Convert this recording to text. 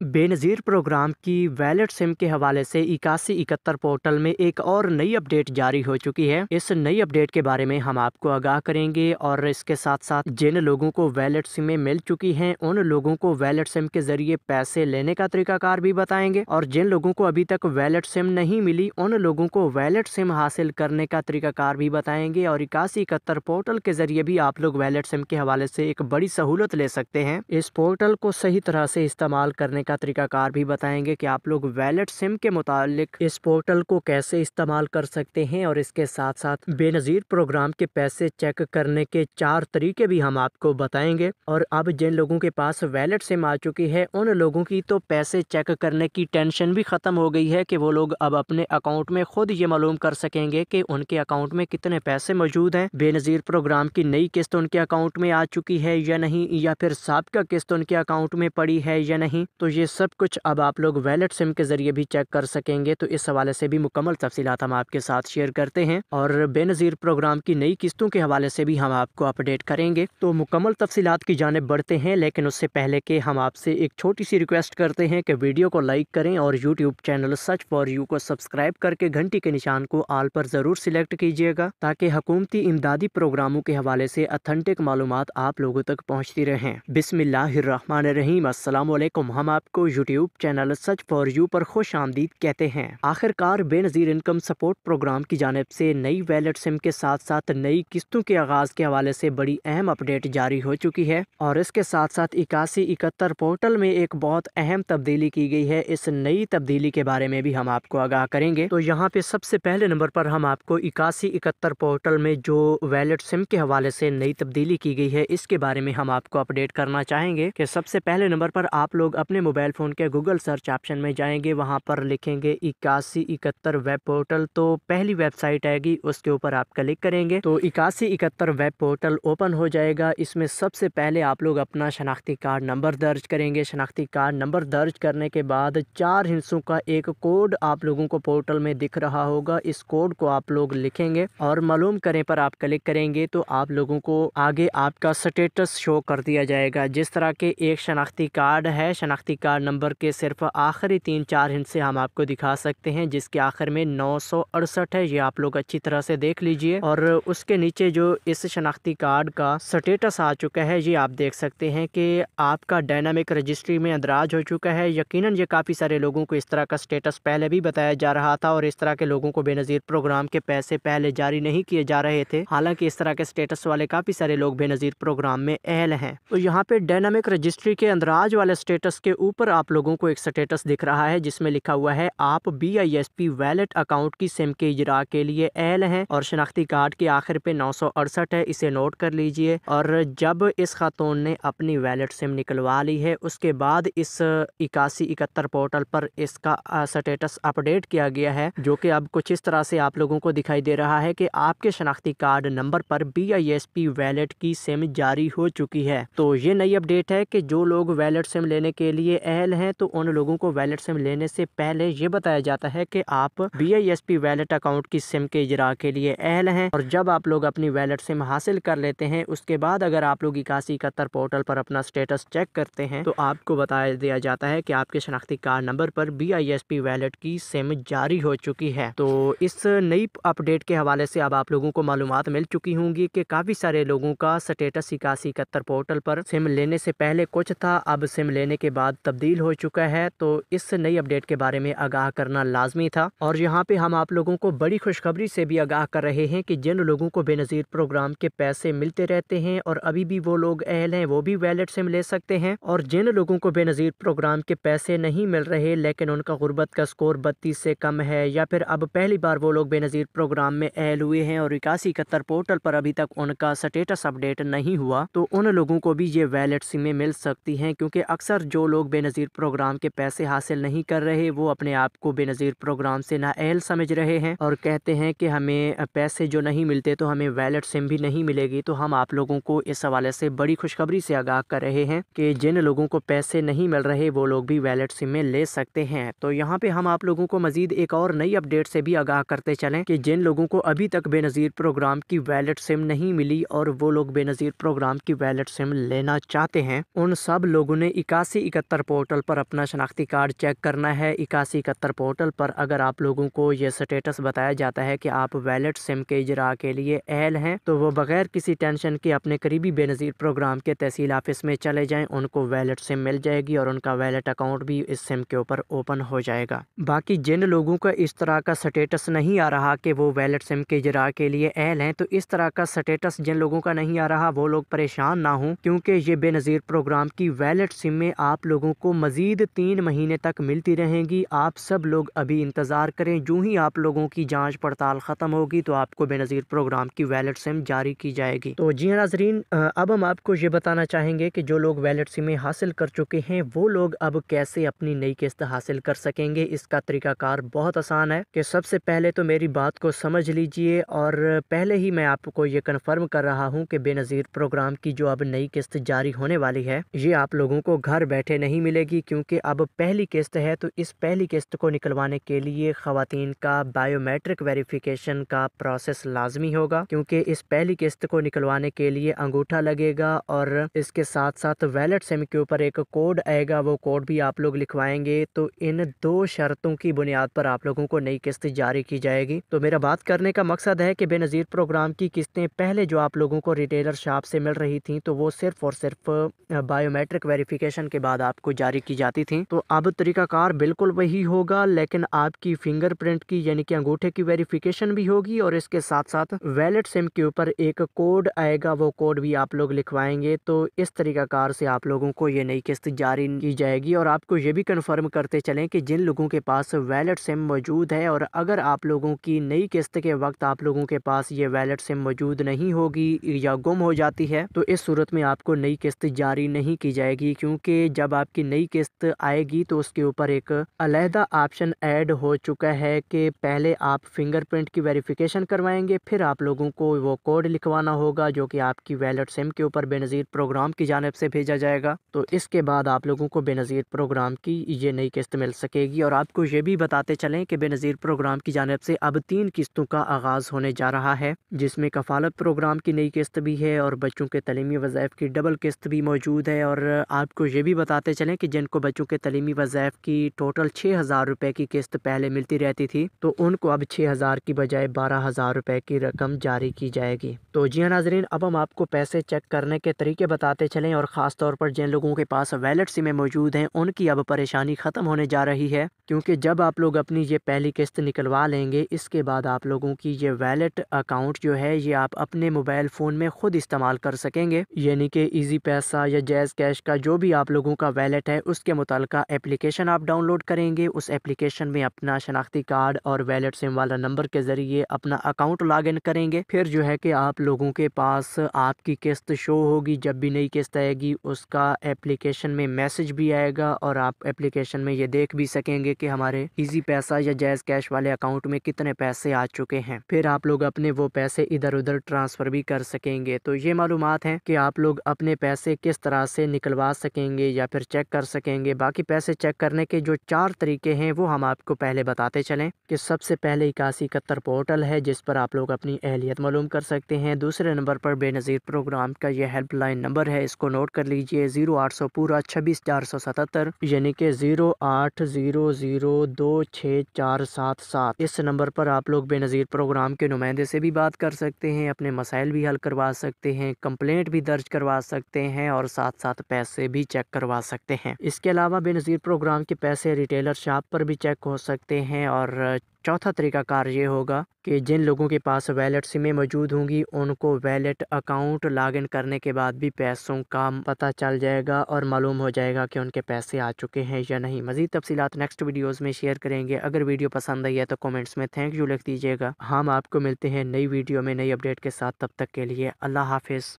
Benazir programme की wallet SIM के हवाले से 8171 पोर्टल में एक और नई अपडेट जारी हो चुकी है। इस नई अपडेट के बारे में हम आपको आगाह करेंगे और इसके साथ साथ जिन लोगों को वैलेट सिमें मिल चुकी हैं उन लोगों को वैलेट सिम के जरिए पैसे लेने का तरीकाकार भी बताएंगे और जिन लोगों को अभी तक वैलेट सिम नहीं मिली उन लोगों को वैलेट सिम हासिल करने का तरीकाकार भी बताएंगे। और 8171 पोर्टल के जरिए भी आप लोग वैलेट सिम के हवाले से एक बड़ी सहूलत ले सकते हैं। इस पोर्टल को सही तरह से इस्तेमाल करने का तरीकाकार भी बताएंगे कि आप लोग वैलेट सिम के मुतालिक इस पोर्टल को कैसे इस्तेमाल कर सकते हैं और इसके साथ साथ बेनज़ीर प्रोग्राम के पैसे चेक करने के 4 तरीके भी हम आपको बताएंगे। और अब जिन लोगों के पास वैलेट सिम आ चुकी है उन लोगों की तो पैसे चेक करने की टेंशन भी खत्म हो गई है कि वो लोग अब अपने अकाउंट में खुद ये मालूम कर सकेंगे कि उनके अकाउंट में कितने पैसे मौजूद हैं, बेनज़ीर प्रोग्राम की नई किस्त उनके अकाउंट में आ चुकी है या नहीं, या फिर साबिका किस्त उनके अकाउंट में पड़ी है या नहीं। तो ये सब कुछ अब आप लोग वैलेट सिम के जरिए भी चेक कर सकेंगे। तो इस हवाले से भी मुकम्मल तफसीलात हम आपके साथ शेयर करते हैं और बेनज़ीर प्रोग्राम की नई किस्तों के हवाले से भी हम आपको अपडेट करेंगे। तो मुकम्मल तफसीलात की जानिब बढ़ते हैं, लेकिन उससे पहले के हम आपसे एक छोटी सी रिक्वेस्ट करते हैं कि वीडियो को लाइक करें और YouTube channel search for you को सब्सक्राइब करके घंटी के निशान को ऑल पर ज़रूर सिलेक्ट कीजिएगा ताकि हुकूमती इमदादी प्रोग्रामों के हवाले से ऑथेंटिक मालूमात आप लोगों तक पहुँचती रहें। बिस्मिल्लाहिर्रहमानिर्रहीम, अस्सलाम वालेकुम। हम आपको YouTube channel search for you पर खुश आमदीद कहते हैं। आखिरकार बेनज़ीर इनकम सपोर्ट प्रोग्राम की जानिब से नई वैलेट सिम के साथ साथ नई किस्तों के आगाज़ के हवाले से बड़ी अहम अपडेट जारी हो चुकी है और इसके साथ साथ 8171 पोर्टल में एक बहुत अहम तब्दीली की गई है। इस नई तब्दीली के बारे में भी हम आपको आगाह करेंगे। तो यहाँ पे सबसे पहले नंबर पर हम आपको 8171 पोर्टल में जो वैलेट सिम के हवाले से नई तब्दीली की गई है इसके बारे में हम आपको अपडेट करना चाहेंगे कि सबसे पहले नंबर पर आप लोग अपने मोबाइल फ़ोन के गूगल सर्च ऑप्शन में जाएंगे, वहाँ पर लिखेंगे 8171 वेब पोर्टल, तो पहली वेबसाइट आएगी उसके ऊपर आप क्लिक करेंगे तो 8171 वेब पोर्टल ओपन हो जाएगा। इसमें सबसे पहले आप लोग अपना शनाख्ती कार्ड नंबर दर्ज करेंगे। शनाख्ती कार्ड नंबर दर्ज करने के बाद 4 हिस्सों का एक कोड आप लोगों को पोर्टल में दिख रहा होगा, इस कोड को आप लोग लिखेंगे और मालूम करें पर आप क्लिक करेंगे तो आप लोगों को आगे आपका स्टेटस शो कर दिया जाएगा। जिस तरह के एक शनाख्ती कार्ड है, शनाख्ती कार्ड नंबर के सिर्फ आखिरी 3-4 हिस्से हम आपको दिखा सकते हैं जिसके आखिर में 968 है, ये आप लोग अच्छी तरह से देख लीजिए। और उसके नीचे जो इस शनाख्ती कार्ड का स्टेटस आ चुका है ये आप देख सकते हैं कि आपका डायनामिक रजिस्ट्री में अंदराज हो चुका है। यकीनन ये काफ़ी सारे लोगों को इस तरह का स्टेटस पहले भी बताया जा रहा था और इस तरह के लोगों को बेनज़ीर प्रोग्राम के पैसे पहले जारी नहीं किए जा रहे थे। हालांकि इस तरह के स्टेटस वाले काफ़ी सारे लोग बेनज़ीर प्रोग्राम में अहल हैं। तो यहाँ पे डायनामिक रजिस्ट्री के अंदराज वाले स्टेटस के ऊपर आप लोगों को एक स्टेटस दिख रहा है जिसमें लिखा हुआ है आप BISP वैलेट अकाउंट की सिम के इजरा के लिए अहल हैं और शनाख्ती कार्ड के आखिर पे 968 है, इसे नोट कर लीजिए। और जब इस खातून ने अपनी वैलेट सिम निकलवा ली है उसके बाद इस 8171 पोर्टल पर इसका स्टेटस अपडेट किया गया है जो कि अब कुछ इस तरह से आप लोगों को दिखाई दे रहा है कि आपके शनाख्ती कार्ड नंबर पर BISP वैलेट की सिम जारी हो चुकी है। तो ये नई अपडेट है कि जो लोग वैलेट सिम लेने के लिए अहल हैं तो उन लोगों को वैलेट सिम लेने से पहले ये बताया जाता है कि आप BISP वैलेट अकाउंट की सिम के इजरा के लिए अहल हैं। और जब आप लोग अपनी वैलेट सिम हासिल कर लेते हैं उसके बाद अगर आप लोग 8171 पोर्टल पर अपना स्टेटस चेक करते हैं तो आपको बताया दिया जाता है कि आपके शनाख्ती कार्ड नंबर पर BISP वैलेट की सिम जारी हो चुकी है। तो इस नई अपडेट के हवाले से अब आप लोगों को मालूमात मिल चुकी होंगी कि काफ़ी सारे लोगों का स्टेटस 8171 पोर्टल पर सिम लेने से पहले कुछ था, अब सिम लेने के बाद तब्दील हो चुका है। तो इस नई अपडेट के बारे में आगाह करना लाजमी था। और यहाँ पे हम आप लोगों को बड़ी खुशखबरी से भी आगाह कर रहे हैं कि जिन लोगों को बेनज़ीर प्रोग्राम के पैसे मिलते रहते हैं और अभी भी वो लोग अहल हैं वो भी वैलेट सिम ले सकते हैं। और जिन लोगों को बेनज़ीर प्रोग्राम के पैसे नहीं मिल रहे लेकिन उनका गुर्बत का स्कोर 32 से कम है या फिर अब पहली बार वो लोग बेनज़ीर प्रोग्राम में अहल हुए हैं और 8171 पोर्टल पर अभी तक उनका स्टेटस अपडेट नहीं हुआ तो उन लोगों को भी ये वैलेट सिमें मिल सकती हैं। क्योंकि अक्सर जो लोग बेनज़ीर प्रोग्राम के पैसे हासिल नहीं कर रहे वो अपने आप को बेनज़ीर प्रोग्राम से नाअहल समझ रहे हैं और कहते हैं कि हमें पैसे जो नहीं मिलते तो हमें वैलेट सिम भी नहीं मिलेगी। तो हम आप लोगों को इस हवाले से बड़ी खुशखबरी से आगाह कर रहे हैं कि जिन लोगों को पैसे नहीं मिल रहे वो लोग भी वैलेट सिम में ले सकते हैं। तो यहाँ पे हम आप लोगों को मजीद एक और नई अपडेट से भी आगाह करते चलें कि जिन लोगों को अभी तक बेनज़ीर प्रोग्राम की वैलेट सिम नहीं मिली और वो लोग बेनज़ीर प्रोग्राम की वैलेट सिम लेना चाहते हैं उन सब लोगों ने 8171 पोर्टल पर अपना शनाख्ती कार्ड चेक करना है। 8171 पोर्टल पर अगर आप लोगों को ये स्टेटस बताया जाता है कि आप वैलिड सिम के इजरा के लिए अहल हैं, तो वो बगैर किसी टेंशन के अपने करीबी बेनज़ीर प्रोग्राम के तहसील ऑफिस में चले जाएं, उनको वैलिड सिम मिल जाएगी और उनका वैलिड अकाउंट भी इस सिम के ऊपर ओपन हो जाएगा। बाकी जिन लोगों का इस तरह का स्टेटस नहीं आ रहा कि वो वैलिड सिम के इजरा के लिए अहल हैं, तो इस तरह का स्टेटस जिन लोगों का नहीं आ रहा वो लोग परेशान ना हों, क्योंकि ये बेनज़ीर प्रोग्राम की वैलिड सिम में आप लोगों को मजीद 3 महीने तक मिलती रहेंगी। आप सब लोग अभी इंतज़ार करें, जो ही आप लोगों की जांच पड़ताल ख़त्म होगी तो आपको बेनज़ीर प्रोग्राम की वैलिड सिम जारी की जाएगी। तो जी नाज़रीन, अब हम आपको ये बताना चाहेंगे कि जो लोग वैलिड सिमें हासिल कर चुके हैं वो लोग अब कैसे अपनी नई किस्त हासिल कर सकेंगे। इसका तरीकाकार बहुत आसान है कि सबसे पहले तो मेरी बात को समझ लीजिए, और पहले ही मैं आपको ये कन्फर्म कर रहा हूँ कि बेनज़ीर प्रोग्राम की जो अब नई किस्त जारी होने वाली है ये आप लोगों को घर बैठे नहीं मिलेगी, क्योंकि अब पहली किस्त है। तो इस पहली किस्त को निकलवाने के लिए ख़वातीन का बायोमेट्रिक वेरिफिकेशन का प्रोसेस लाजमी होगा, क्योंकि इस पहली किस्त को निकलवाने के लिए अंगूठा लगेगा और इसके साथ साथ वैलिड सिम के ऊपर एक कोड आएगा, वो कोड भी आप लोग लिखवाएंगे। तो इन 2 शर्तों की बुनियाद पर आप लोगों को नई किस्त जारी की जाएगी। तो मेरा बात करने का मकसद है कि बेनज़ीर प्रोग्राम की किस्तें पहले जो आप लोगों को रिटेलर शॉप से मिल रही थी तो वो सिर्फ और सिर्फ बायोमेट्रिक वेरिफिकेशन के बाद आपको जारी की जाती थी। तो अब तरीकाकार बिल्कुल वही होगा, लेकिन आपकी फिंगरप्रिंट की यानी कि अंगूठे की वेरिफिकेशन भी होगी और इसके साथ साथ वैलिड सिम के ऊपर एक कोड आएगा, वो कोड भी आप लोग लिखवाएंगे। तो इस तरीकाकार से आप लोगों को ये नई किस्त जारी की जाएगी। और आपको ये भी कन्फर्म करते चलें कि जिन लोगों के पास वैलिड सिम मौजूद है, और अगर आप लोगों की नई किस्त के वक्त आप लोगों के पास ये वैलिड सिम मौजूद नहीं होगी या गुम हो जाती है, तो इस सूरत में आपको नई किस्त जारी नहीं की जाएगी, क्योंकि जब आपकी नई किस्त आएगी तो उसके ऊपर एक अलहदा ऑप्शन ऐड हो चुका है कि पहले आप फिंगरप्रिंट की वेरिफिकेशन करवाएंगे, फिर आप लोगों को वो कोड लिखवाना होगा जो कि आपकी वैलिड सिम के ऊपर बेनज़ीर प्रोग्राम की जानिब से भेजा जाएगा। तो इसके बाद आप लोगों को बेनज़ीर प्रोग्राम की ये नई किस्त मिल सकेगी। और आपको ये भी बताते चलें कि बेनज़ीर प्रोग्राम की जानिब से अब 3 किस्तों का आगाज़ होने जा रहा है, जिसमें कफ़ालत प्रोग्राम की नई किस्त भी है और बच्चों के तलीमी वज़ाइफ की डबल किस्त भी मौजूद है। और आपको ये भी बताते चलें कि जिनको बच्चों के तलीमी वज़ाइफ की टोटल 6,000 रुपये की किस्त पहले मिलती रहती थी, तो उनको अब 6,000 की बजाय 12,000 रुपये की रकम जारी की जाएगी। तो जी हाँ नाज़रीन, अब हम आपको पैसे चेक करने के तरीके बताते चलें, और ख़ास तौर पर जिन लोगों के पास वैलिड सिमें मौजूद हैं उनकी अब परेशानी ख़त्म होने जा रही है, क्योंकि जब आप लोग अपनी ये पहली किस्त निकलवा लेंगे इसके बाद आप लोगों की ये वैलिड अकाउंट जो है ये आप अपने मोबाइल फ़ोन में ख़ुद इस्तेमाल कर सकेंगे। यानी कि ईजी पैसा या जैज़ कैश का जो भी आप लोगों का वैलेट है उसके मुताल्लिका एप्लीकेशन आप डाउनलोड करेंगे। उस एप्लीकेशन में अपना शनाख्ती कार्ड और वैलिड सिम वाला नंबर के ज़रिए अपना अकाउंट लॉगिन करेंगे। फिर जो है कि आप लोगों के पास आपकी किस्त शो होगी। जब भी नई किस्त आएगी उसका एप्लीकेशन में मैसेज भी आएगा और आप एप्लीकेशन में ये देख भी सकेंगे कि हमारे इजी पैसा या जैज़ कैश वाले अकाउंट में कितने पैसे आ चुके हैं। फिर आप लोग अपने वो पैसे इधर उधर ट्रांसफ़र भी कर सकेंगे। तो ये मालूमात हैं कि आप लोग अपने पैसे किस तरह से निकलवा सकेंगे या फिर चेक कर सकेंगे। बाकी पैसे चेक करने के जो 4 तरीके हैं वो हम आपको पहले बताते चलें कि सबसे पहले 8171 पोर्टल है जिस पर आप लोग अपनी अहलियत मालूम कर सकते हैं। दूसरे नंबर पर बेनज़ीर प्रोग्राम का ये हेल्पलाइन नंबर है, इसको नोट कर लीजिए 0800 पूरा 26,477, यानी कि 0800264777। इस नंबर पर आप लोग बेनज़ीर प्रोग्राम के नुमाइंदे से भी बात कर सकते हैं, अपने मसाइल भी हल करवा सकते हैं, कंप्लेंट भी दर्ज करवा सकते हैं और साथ साथ पैसे भी चेक करवा सकते हैं। इसके अलावा बेनज़ीर प्रोग्राम के पैसे रिटेलर शॉप पर भी चेक हो सकते हैं। और चौथा तरीकाकार ये होगा कि जिन लोगों के पास वैलिड सिमें मौजूद होंगी उनको वैलिड अकाउंट लॉगिन करने के बाद भी पैसों का पता चल जाएगा और मालूम हो जाएगा कि उनके पैसे आ चुके हैं या नहीं। मज़ीद तफसीलात नेक्स्ट वीडियोस में शेयर करेंगे। अगर वीडियो पसंद आई है तो कमेंट्स में थैंक यू लिख दीजिएगा। हम आपको मिलते हैं नई वीडियो में नई अपडेट के साथ, तब तक के लिए अल्लाह हाफिज़।